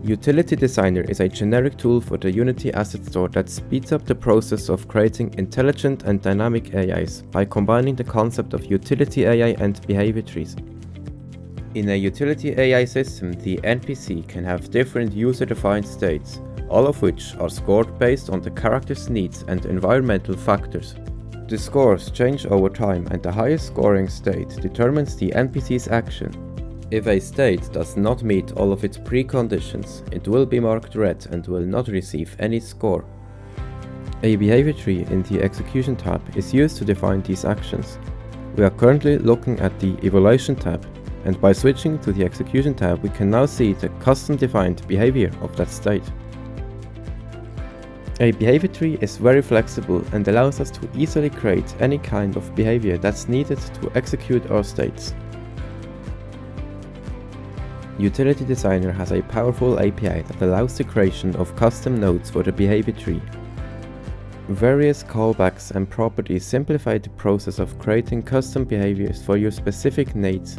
Utility Designer is a generic tool for the Unity Asset Store that speeds up the process of creating intelligent and dynamic AIs by combining the concept of utility AI and behavior trees. In a utility AI system, the NPC can have different user-defined states, all of which are scored based on the character's needs and environmental factors. The scores change over time, and the highest scoring state determines the NPC's action. If a state does not meet all of its preconditions, it will be marked red and will not receive any score. A behavior tree in the Execution tab is used to define these actions. We are currently looking at the Evaluation tab, and by switching to the Execution tab we can now see the custom-defined behavior of that state. A behavior tree is very flexible and allows us to easily create any kind of behavior that's needed to execute our states. Utility Designer has a powerful API that allows the creation of custom nodes for the behavior tree. Various callbacks and properties simplify the process of creating custom behaviors for your specific needs.